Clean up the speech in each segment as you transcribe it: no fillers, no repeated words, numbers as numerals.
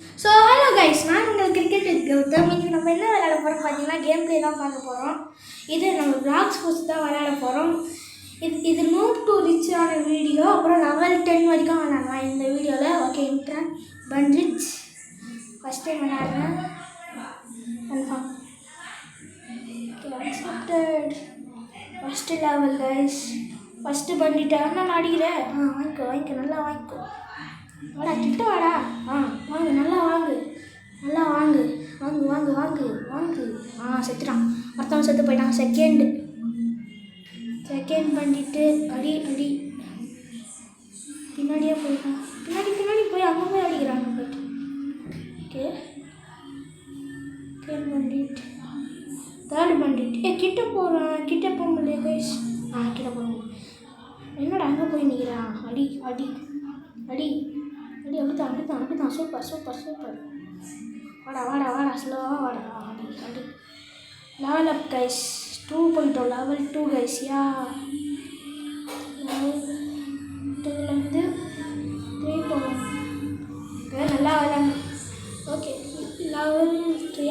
So hello guys, நான் உங்கள் cricket Gautham. இன்றைக்கி நம்ம என்ன விளையாட போகிறோம் பார்த்தீங்கன்னா, கேம் பிளே தான் பார்க்க போகிறோம். இது நம்ம பிளாக்ஸ் போஸ்ட் தான் விளையாட போகிறோம். இது நோட் டு ரிச்சான வீடியோ. அப்புறம் லெவல் 10 வரைக்கும் விளையாடலாம் இந்த வீடியோவில். ஓகே, இன்ட்ரன் பன்ரிச் ஃபஸ்ட் டைம் விளையாடுறேன். Confirm accepted. First level guys. First பண்ணிட்டேன். நான் அடிக்கிறேன். வாங்கிக்கோ நல்லா வாங்கிக்கோ. வாடா கிட்ட வாடா. வாங்கு நல்லா வாங்கு செத்துட்டான். மொத்தம் செத்து போயிட்டான். செகண்ட் பண்ணிட்டு அடி பின்னாடியே போயிட்டான். பின்னாடி போய் அங்கே போய் அடிக்கிறாங்க போயிட்டு. ஓகே, செகண்ட் பண்ணிட்டு தேர்ட் பண்ணிட்டு கிட்ட போகிறேன். கிட்ட போக முடியல கைஸ். கிட்ட போகிறோம். என்னடா அங்கே போய் நிற்கிறான். அடி அப்படித்தான். சூப்பர். வாடா ஸ்லோவாக வாடா. அடி லெவல் அப் கைஸ். 2 போயிட்டோம். Level 2 guys. லெவல் 2லேருந்து 3 போகணும். நல்லா விளையாடணும். ஓகே, லெவல் 3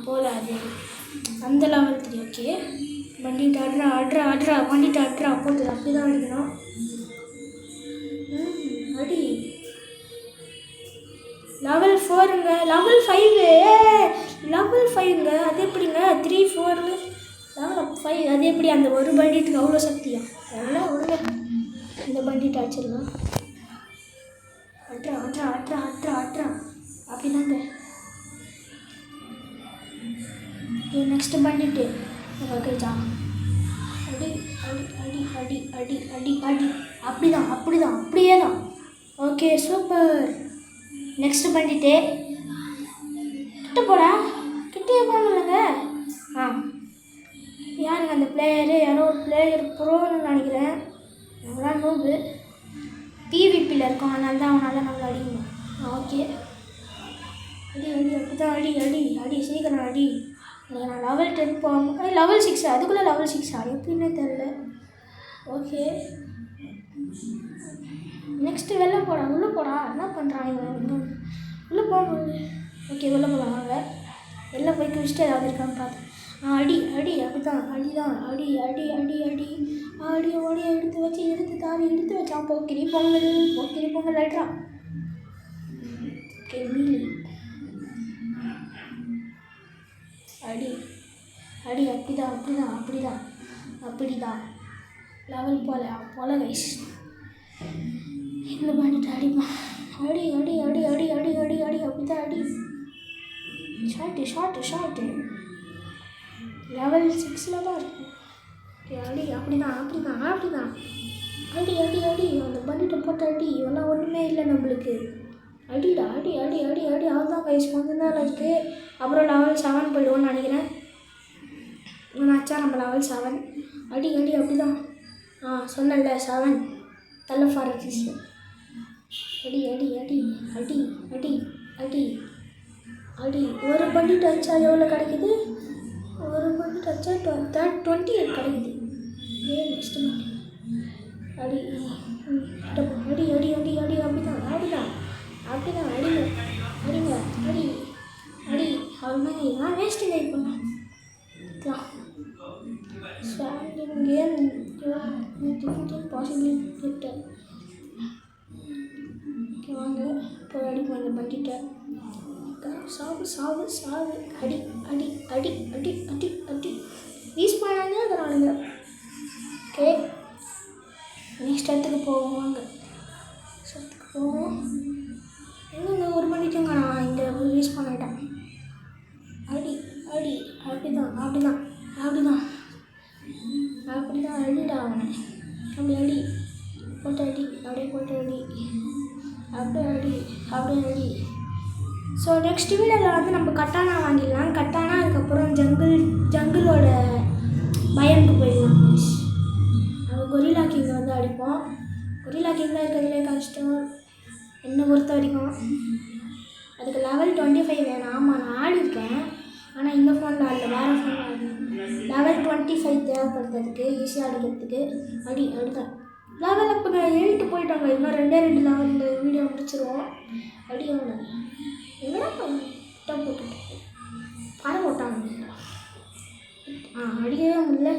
போகல. அது அந்த லெவல் 3. ஓகே, வண்டிட்டு ஆட்ரா போட்டு அப்படி தான் அடிக்கணும். அடி லெவல் 4ங்க. லெவல் 5ங்க. அது எப்படிங்க 3 4 லெவல் 5? அது எப்படி அந்த ஒரு பண்டிட்டுக்கு அவ்வளோ சக்தியா? எல்லாம் விடுங்க, இந்த பண்டிட்டு அடிச்சிடலாம். ஆட்ரா அப்படிதாங்க. Next bandit ஓகேச்சா. அடி அப்படியே தான். Okay, super. நெக்ஸ்ட் பண்ணிட்டு கிட்ட போடா. கிட்டே போகணும்லங்க. யாருங்க அந்த பிளேயரு? யாரோ ஒரு பிளேயர் ப்ரோன்னு நினைக்கிறேன். நம்மளாம் நோம்பு பிவிபியில் இருக்கோம், அதனால தான் அவனால் நம்மளை அடிக்கணும். ஓகே, அப்படிதான். அடி சீக்கிரம் அடி. நான் லெவல் 10 போகணும். லெவல் 6 அதுக்குள்ளே லெவல் 6 எப்படின்னே தெரில. ஓகே, நெக்ஸ்ட்டு வெளில போடா. உள்ளே போடா. என்ன பண்ணுறான் இவன்? உள்ளே போகணும். ஓகே, வெளில போகலாம். வாங்க, வெளில போய் குளிச்சுட்டு ஏதாவது இருக்கான்னு பார்த்தேன். அடி அப்படிதான். அடி ஓடிய எடுத்து வச்சான். போக்கிரி பொங்கல் லைட்ரா. ஓகே, மீன் அடி அப்படிதான். லெவல் போல கைஸ். இந்த பண்ணிட்டு அடிமா. அடி அப்படிதான். அடி ஷார்ட்டு லெவல் 6ல் தான் இருக்கும். அடி அப்படிதான். அடி அந்த பண்ணிட்டு போட்ட அடி. இவெல்லாம் ஒன்றுமே இல்லை நம்மளுக்கு. அடிடா. அவ்வளோதான் கைஸ், கொஞ்சம் தான் இருக்குது. அப்புறம் லெவல் 7 போயிடுவோன்னு நினைக்கிறேன். ஆச்சா நம்ம லெவல் 7. அடி அப்படிதான். சொன்னல 7 தலை ஃபாரஸ். அடி ஒரு பண்ணிட்டு அடிச்சா எவ்வளோ கிடைக்குது? ஒரு பண்ணிட்டு அடிச்சா 28 கிடைக்குது. நெக்ஸ்ட் பண்ணி அடி அப்படிதான். அடி அவ்வளோ நான் வேஸ்ட்டுங்க. இப்போ ஸ்டாண்டிங் கேம் பாசிபிள் கிட்ட வாங்க போய் அடிப்போம். இந்த பண்ணிட்டேன். சாவு. அடி வீஸ் பண்ணாங்க இருக்கிறானுங்க. ஓகே, நெக்ஸ்ட் இடத்துக்கு போவோம். வாங்க என்னங்க ஒரு பண்ணிட்டேங்க. நான் இங்கே யூஸ் பண்ணிட்டேன். அடி அப்படிதான். அடிடா அவனை. அப்படி அடி போட்டு அடி. ஸோ நெக்ஸ்ட் வீடியோவில் வந்து நம்ம கட்டானா வாங்கிடலாம். கட்டானா அதுக்கப்புறம் ஜங்கிளோட பயனுக்கு போயிடலாம். நம்ம கொரில்லா கிங்கை வந்து அடிப்போம். கொரில்லா கிங் தான் இருக்கிறதுலே கஷ்டம் என்னை பொறுத்த வரைக்கும். அதுக்கு லெவல் 25 வேணும். ஆமாம், நான் ஆடிருக்கேன். ஆனால் இந்த ஃபோனில் ஆடல, வேறு ஃபோனில் ஆடணும். லெவல் 25 தேவைப்படுறதுக்கு ஈஸியாக அடிக்கிறதுக்கு. அடிதான் லெவல் அப்போ 8 போயிட்டாங்க. இன்னும் 2 லெவலில் வீடியோ முடிச்சிருவோம். அடி ஒன்று அடிக்கவே முடியல.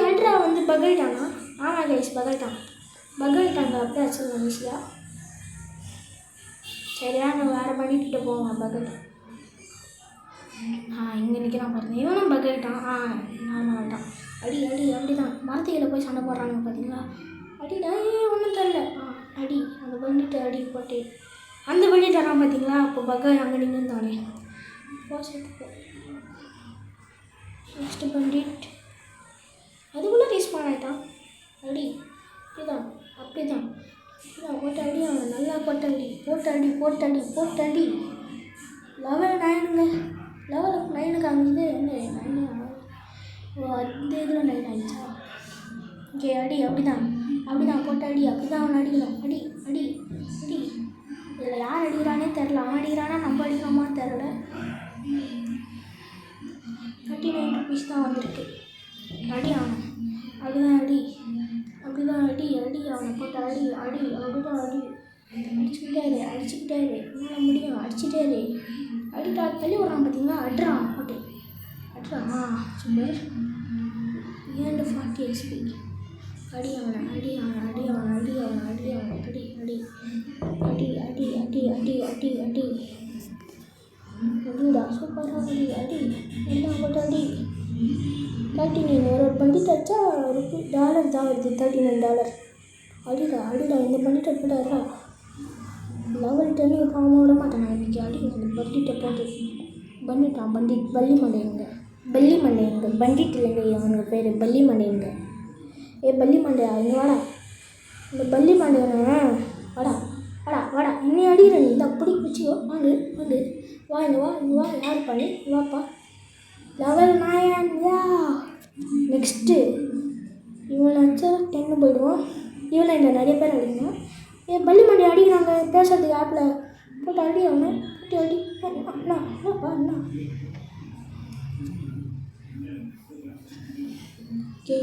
அல்ட்ரா வந்து பகல்ட்டானா? ஆமாம் கைஸ், பகல்ட்டாங்க அப்படியே வச்சுருந்தேன் ஈஸியாக. சரியா நம்ம வேறு பண்ணிக்கிட்டு போவோம். பகல்ட்டான் இங்கே நிற்கிறான் பாருங்க. இவனும் பகல்ட்டான். நார்மலாகிட்டான். அடி அப்படி தான் மரத்துக்கிட்ட போய் சண்டை போடுறாங்க பார்த்தீங்களா? அடிடா ஒன்றும் தெரில. அடி அந்த பண்ணிட்டு அடி போட்டு அந்த பண்ணிட்டாரான் பார்த்தீங்களா? அப்போ பகல் அங்கே நின்று தானே போட்டு நெக்ஸ்ட்டு பண்டிட் அதுக்குள்ளே ரீஸ்பான் ஆகிட்டான். அடி அப்படிதான் போட்டு அடி. அவனை நல்லா போட்டு அடி. லெவல் 9ங்க. லெவல் 9க்கு அங்கே என்ன 9 அந்த இதில் 9 ஆகிடுச்சா? ஓகே அடி அப்படிதான் போட்டு அடி. அப்படிதான் அவனை அடிக்கணும். அடி இதில் யார் அடிக்கிறானே தெரில. அவன் அடிக்கிறானா நம்ம அடிக்கிறோமான்னு தெரில. 39 rupees தான் வந்திருக்கு. அடி அவனை அப்படிதான் அடி. அவனை போட்டு அடி அப்படிதான் அடி. அடிச்சுக்கிட்டாரு. உன்னால் முடியும். அடிச்சுட்டாரு. அடிட்டா தள்ளி விட்றான் பார்த்தீங்களா? அட்றான் போட்டு சூப்பர். 40 XP. அடி அவனை அடிடா சூப்பராக அடி எல்லாம் போட்டு அடி. 39 ஒரு பண்டிட் அடிச்சா டாலர் தான் வருது. $39. அடிடா இந்த பண்டிட்டை போட்டாரா? லெவல் 10 அவனை விட மாட்டான். நான் இன்றைக்கி அடி அந்த பண்டிட்டை போட்டு பண்ணிட்டான். பள்ளி மண்டைங்க பண்டிட் இல்லைங்க அவனுக்கு பேர் பள்ளி மண்டைங்க. பள்ளி மண்டையா இங்கே வாடா. இந்த பள்ளி மண்டையனை வாடா என்னை அடிக்கிற நீ இந்த அப்படி பிடிச்சிக்கோ. வாங்க இங்கே வா யார் பண்ணி வாப்பா. லெவல் 9 நெக்ஸ்ட்டு இவனை வச்சா 10 போயிடுவான். இவனை இல்லை நிறைய பேர் அடிக்கணும். பள்ளி மண்டை அடிக்கிறாங்க பேசுறதுக்கு ஆப்பில் போட்டு அடி. அவனை போட்டு அடி. அண்ணா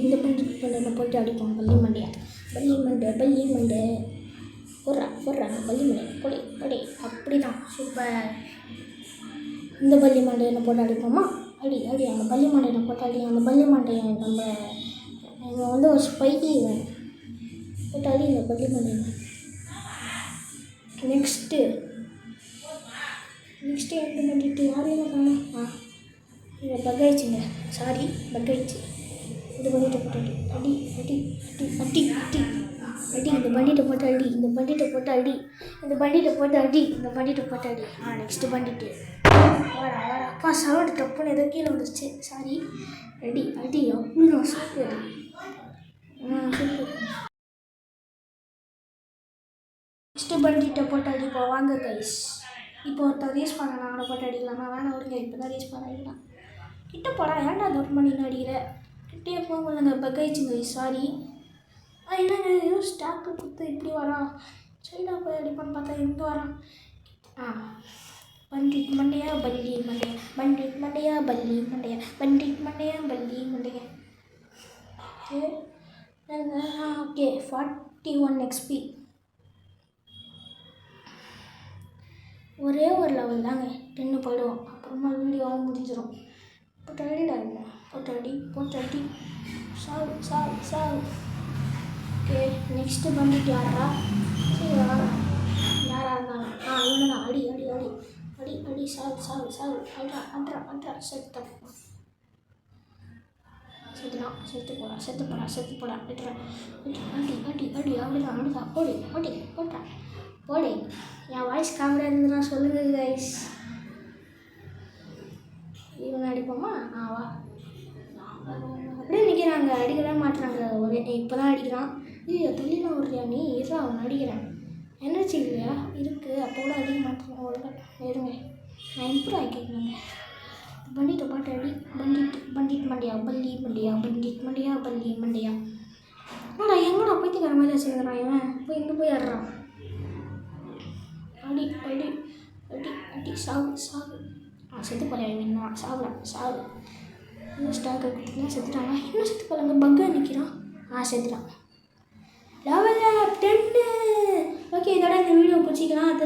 இந்த பண்டிகை போட்டு அடிப்போம். பள்ளி மண்டை போடுறாங்க. பள்ளி மண்டை பொடி அப்படி தான் சூப்பர். இந்த பள்ளி மண்டையை போட்டு அடிப்போமா? அடி அந்த பள்ளி மண்டையை போட்டு அடி. அந்த பள்ளி மண்டையை நம்ம வந்து ஒரு ஸ்பைக்கி போட்டு அடி இந்த பள்ளி மண்டையை. நெக்ஸ்ட்டு என்ன பண்ணிட்டு யாரையும் காணும். இதை பக்காயிடுச்சுங்க. சாரி பக்காயிடுச்சு. இது பண்ணிட்டு போட்டு அடி இந்த பண்டிட்டை போட்டு அடி. நெக்ஸ்ட்டு பண்டிட்டு வாடா சவுண்டு டப்புன்னு ஏதோ கீழே வந்துருச்சு. சாரி. அடி அப்படின்னா சூப்பர். நெக்ஸ்ட்டு பண்டிட்டை போட்டு அடிப்போம். வாங்க கைஸ். இப்போ ஒருத்தர் ரீஸ் பண்ண அவனை போட்டு அடிக்கலாமா? வேணாம் விடுங்க. இப்போ தான் ரீஸ் பண்ண அடிக்கலாம். கிட்ட போடா. ஏன்டா தோட்டம் பண்ணின்னு அடிக்கிற? கிட்டே போங்க. பக்காயிடுச்சுங்க. சாரி. என்னங்க ஏதோ ஸ்டாக்கு கொடுத்து இப்படி வரான். சைனா போய் அடிப்பான்னு பார்த்தா இங்கே வரான். பண்டிட் மண்டையா பள்ளி மண்டையா. Okay 41 XP. ஒரே ஒரு லெவல் தாங்க 10 போயிடுவோம். அப்புறமா வீடியோவும் முடிஞ்சிடும். போட்டு அடி சாவு. ஓகே நெக்ஸ்ட்டு பண்டிட் யாரா? சரி யாராக இருந்தாலும் இவனை தான் அடி சாவு. அட்ரா செத்து போடா. அடி அப்படிதான் போடு. என் வாய்ஸ் காமெடியாக இருந்ததுன்னா சொல்லுங்கள் கைஸ். இவனை அடிப்போமா? வா. அப்படியே நிற்கிறாங்க. அடிக்கவே மாட்டுறாங்க. இப்போ தான் அடிக்கிறான். தள்ளிலாம் விட்றியா நீ? அவன் அடிக்கிறேன். எனர்ஜி இல்லையா? இருக்குது. அப்போ கூட அடிக்க மாட்டேன். ஒழுங்காக இருங்க. நான் இம்ப்ரூவ் ஆகிக்கிறேங்க. பண்டிட்டை பாட்டு அடி. பண்டிட் மண்டையா பள்ளி மண்டையா. எங்கடா பைத்தியக்கார மாதிரி வச்சுருக்கிறான் இவன். போய் இங்கே போய் ஆடுறான். அடி சாவு. செத்து போலையா வேணும்? சாவு. இன்னும் ஸ்டாக்கை கொடுத்தீங்கன்னா செத்துட்டாங்க. இன்னும் செத்து போகலாங்க. பக்காக நிற்கிறான். செத்துட்டான். லெவல் 10. ஓகே இதோட இந்த வீடியோ பிடிச்சிக்கலாம். அது